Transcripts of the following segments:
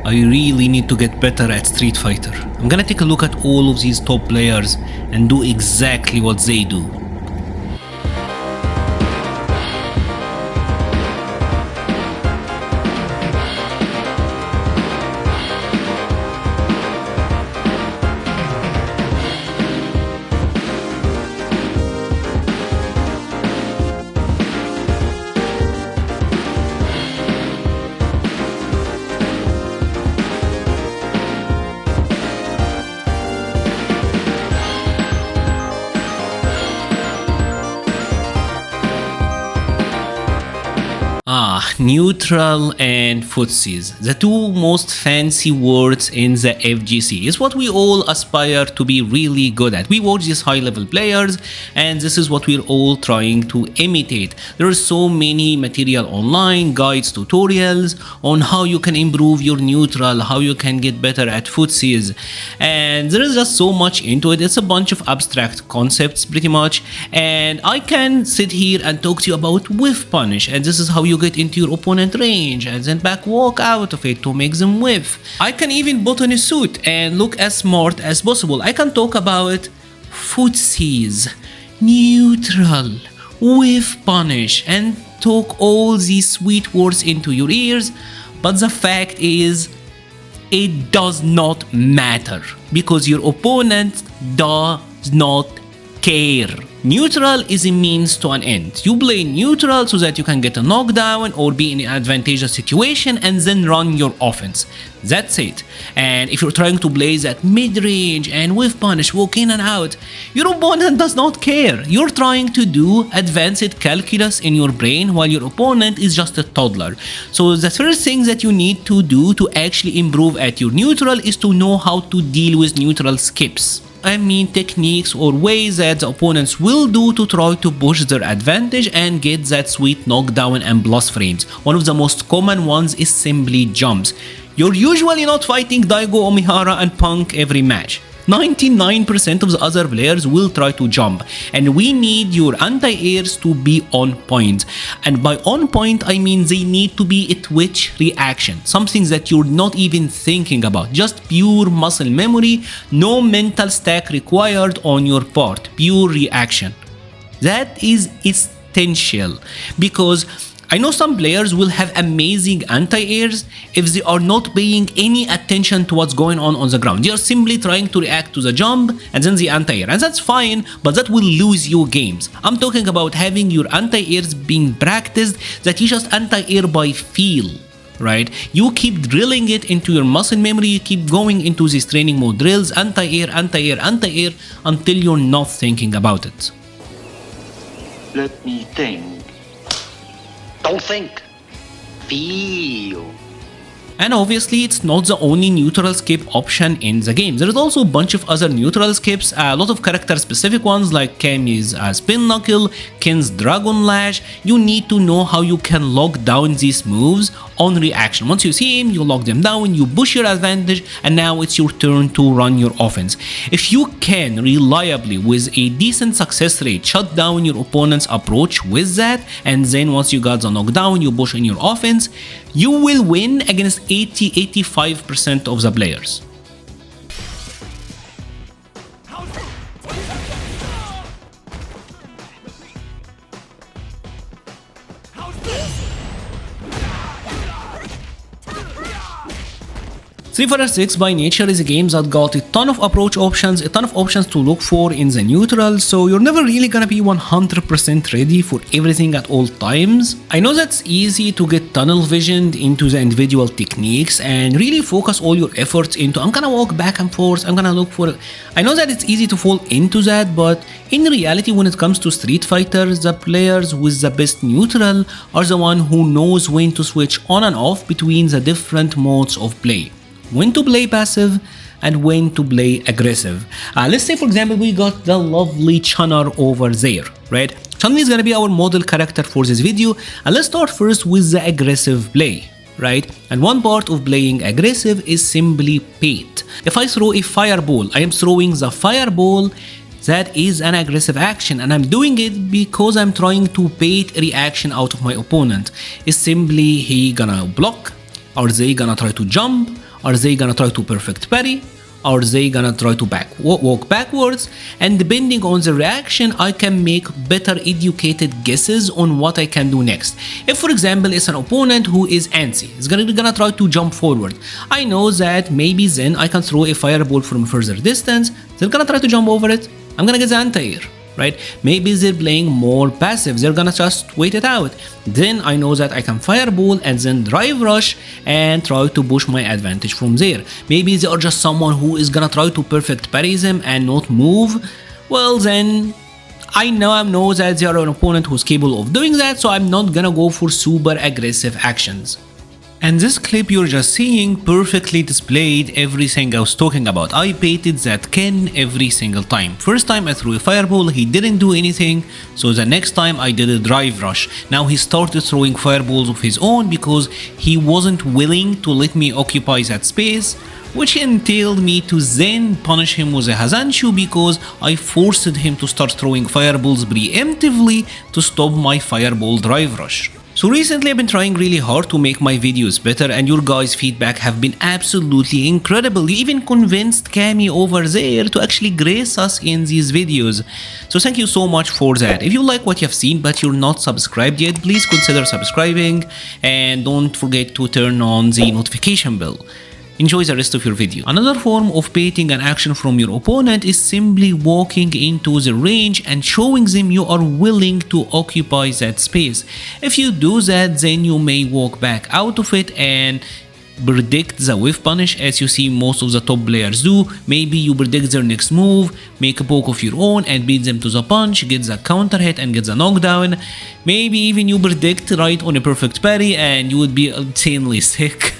I really need to get better at Street Fighter. I'm gonna take a look at all of these top players and do exactly what they do. Neutral and footsies, the two most fancy words in the FGC, is what we all aspire to be really good at. We watch these high level players and this is what we're all trying to imitate. There are so many material online, guides, tutorials on how you can improve your neutral, how you can get better at footsies, and there is just so much into it. It's a bunch of abstract concepts pretty much, and I can sit here and talk to you about whiff punish, and this is how you get into your opponent range and then back walk out of it to make them whiff. I can even put on a suit and look as smart as possible. I can talk about footsies, neutral, whiff punish, and talk all these sweet words into your ears, but the fact is it does not matter because your opponent does not care. Neutral is a means to an end. You play neutral so that you can get a knockdown or be in an advantageous situation and then run your offense. That's it. And if you're trying to play that mid-range and whiff punish, walk in and out, your opponent does not care. You're trying to do advanced calculus in your brain while your opponent is just a toddler. So the first thing that you need to do to actually improve at your neutral is to know how to deal with neutral skips. I mean techniques or ways that the opponents will do to try to push their advantage and get that sweet knockdown and plus frames. One of the most common ones is simply jumps. You're usually not fighting Daigo, Omihara and Punk every match. 99% of the other players will try to jump, and we need your anti-airs to be on point. And by on point I mean they need to be a twitch reaction, something that you're not even thinking about, just pure muscle memory, no mental stack required on your part, pure reaction. That is essential because I know some players will have amazing anti-airs if they are not paying any attention to what's going on the ground. They are simply trying to react to the jump and then the anti-air, and that's fine, but that will lose you games. I'm talking about having your anti-airs being practiced, that you just anti-air by feel, right? You keep drilling it into your muscle memory, you keep going into these training mode drills, anti-air, anti-air, anti-air, until you're not thinking about it. Let me think. Don't think. Feel. And obviously it's not the only neutral skip option in the game. There is also a bunch of other neutral skips, a lot of character specific ones like Kami's spin knuckle, Ken's dragon lash. You need to know how you can lock down these moves on reaction. Once you see him, you lock them down, you push your advantage, and now it's your turn to run your offense. If you can reliably with a decent success rate shut down your opponent's approach with that, and then once you got the knockdown you push in your offense, you will win against 80-85% of the players. Street Fighter 6 by nature is a game that got a ton of approach options, a ton of options to look for in the neutral, so you're never really gonna be 100% ready for everything at all times. I know that's easy to get tunnel visioned into the individual techniques and really focus all your efforts into I'm gonna walk back and forth, I'm gonna look for... I know that it's easy to fall into that, but in reality when it comes to Street Fighter, the players with the best neutral are the one who knows when to switch on and off between the different modes of play. When to play passive and when to play aggressive. Let's say for example we got the lovely Chunner over there, right? Chun-Li is gonna be our model character for this video, and let's start first with the aggressive play, right? And one part of playing aggressive is simply bait. If I throw a fireball, I am throwing the fireball. That is an aggressive action, and I'm doing it because I'm trying to bait a reaction out of my opponent. It's simply he gonna block, or they gonna try to jump, Are they gonna try to perfect parry? Are they gonna try to walk backwards? And depending on the reaction, I can make better educated guesses on what I can do next. If for example it's an opponent who is antsy, is gonna try to jump forward, I know that maybe then I can throw a fireball from further distance. They're gonna try to jump over it, I'm gonna get the anti-air. Right? Maybe they're playing more passive, they're gonna just wait it out. Then I know that I can fireball and then drive rush and try to push my advantage from there. Maybe they are just someone who is gonna try to perfect parry them and not move. Well then, I know that they are an opponent who's capable of doing that, so I'm not gonna go for super aggressive actions. And this clip you're just seeing perfectly displayed everything I was talking about. I baited that Ken every single time. First time I threw a fireball, he didn't do anything, so the next time I did a drive rush. Now he started throwing fireballs of his own because he wasn't willing to let me occupy that space, which entailed me to then punish him with a Hazanshu because I forced him to start throwing fireballs preemptively to stop my fireball drive rush. So recently I've been trying really hard to make my videos better, and your guys' feedback have been absolutely incredible. You even convinced Cami over there to actually grace us in these videos. So thank you so much for that. If you like what you've seen but you're not subscribed yet, please consider subscribing and don't forget to turn on the notification bell. Enjoy the rest of your video. Another form of baiting an action from your opponent is simply walking into the range and showing them you are willing to occupy that space. If you do that, then you may walk back out of it and predict the whiff punish, as you see most of the top players do. Maybe you predict their next move, make a poke of your own and beat them to the punch, get the counter hit and get the knockdown. Maybe even you predict right on a perfect parry and you would be insanely sick.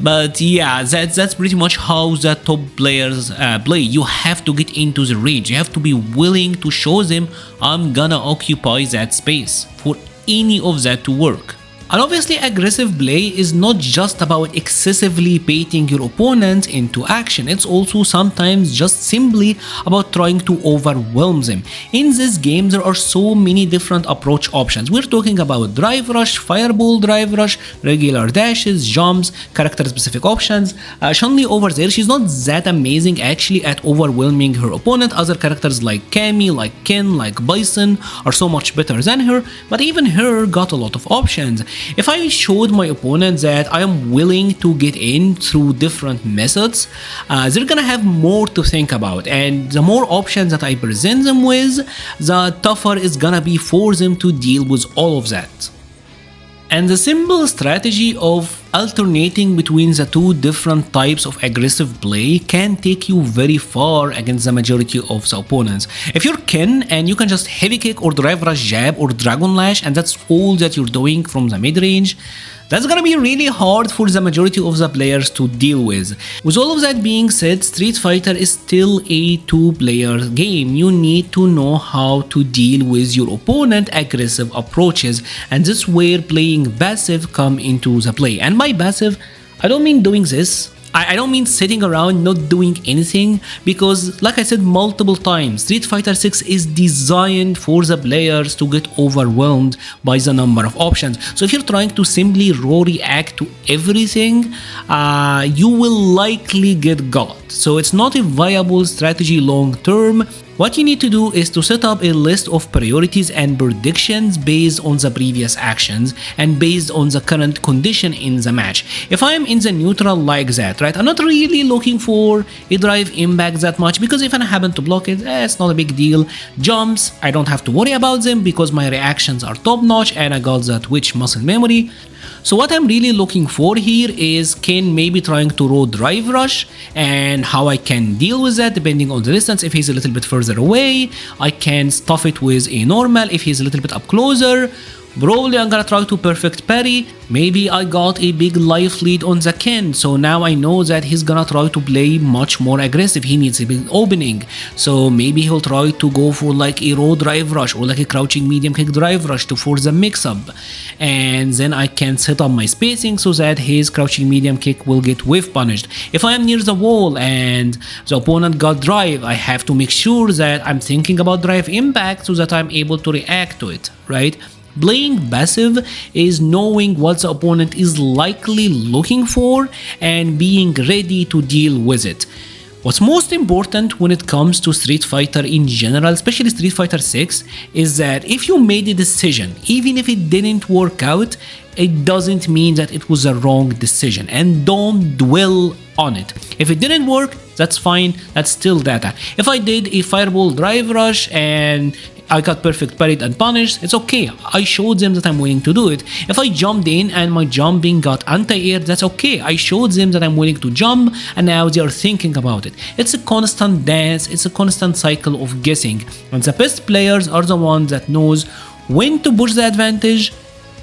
But yeah, that's pretty much how the top players play. You have to get into the range, you have to be willing to show them I'm gonna occupy that space for any of that to work. And obviously aggressive play is not just about excessively baiting your opponent into action, it's also sometimes just simply about trying to overwhelm them. In this game there are so many different approach options. We're talking about drive rush, fireball drive rush, regular dashes, jumps, character specific options. Chun-Li over there, she's not that amazing actually at overwhelming her opponent. Other characters like Cammy, like Ken, like Bison are so much better than her, but even her got a lot of options. If I showed my opponent that I am willing to get in through different methods, they're gonna have more to think about, and the more options that I present them with, the tougher it's gonna be for them to deal with all of that. And the simple strategy of alternating between the two different types of aggressive play can take you very far against the majority of the opponents. If you're Ken and you can just heavy kick or drive rush jab or dragon lash and that's all that you're doing from the mid range, that's gonna be really hard for the majority of the players to deal with. With all of that being said, Street Fighter is still a two-player game. You need to know how to deal with your opponent's aggressive approaches, and this is where playing passive come into the play. And by passive, I don't mean doing this. I don't mean sitting around not doing anything, because like I said multiple times, Street Fighter 6 is designed for the players to get overwhelmed by the number of options. So if you're trying to simply raw react to everything, you will likely get got. So it's not a viable strategy long term. What you need to do is to set up a list of priorities and predictions based on the previous actions and based on the current condition in the match. If I am in the neutral like that, right, I'm not really looking for a drive impact that much, because if I happen to block it, it's not a big deal. Jumps, I don't have to worry about them because my reactions are top notch and I got that Twitch muscle memory. So what I'm really looking for here is Ken maybe trying to roll drive rush and how I can deal with that depending on the distance. If he's a little bit further away, I can stuff it with a normal. If he's a little bit up closer, probably I'm gonna try to perfect parry. Maybe I got a big life lead on the Ken, so now I know that he's gonna try to play much more aggressive. He needs a big opening, so maybe he'll try to go for like a raw drive rush or like a crouching medium kick drive rush to force the mix up, and then I can set up my spacing so that his crouching medium kick will get whiff punished. If I am near the wall and the opponent got drive, I have to make sure that I'm thinking about drive impact so that I'm able to react to it, right? Playing passive is knowing what the opponent is likely looking for and being ready to deal with it. What's most important when it comes to Street Fighter in general, especially Street Fighter 6, is that if you made a decision, even if it didn't work out, it doesn't mean that it was a wrong decision, and don't dwell on it. If it didn't work, that's fine, that's still data. If I did a Fireball Drive Rush and I got perfect parried and punished, it's okay. I showed them that I'm willing to do it. If I jumped in and my jumping got anti-air, that's okay. I showed them that I'm willing to jump and now they are thinking about it. It's a constant dance, it's a constant cycle of guessing. And the best players are the ones that knows when to push the advantage,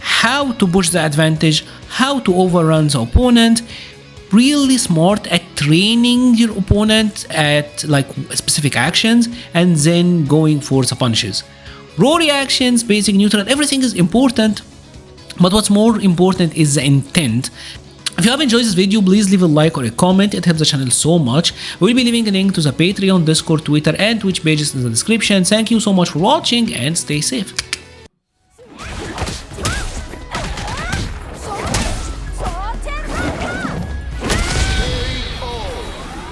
how to push the advantage, how to overrun the opponent. Really smart at training your opponent at like specific actions and then going for the punishes. Raw reactions, basic, neutral, everything is important, but what's more important is the intent. If you have enjoyed this video, please leave a like or a comment, it helps the channel so much. We'll be leaving a link to the Patreon, Discord, Twitter and Twitch pages in the description. Thank you so much for watching and stay safe.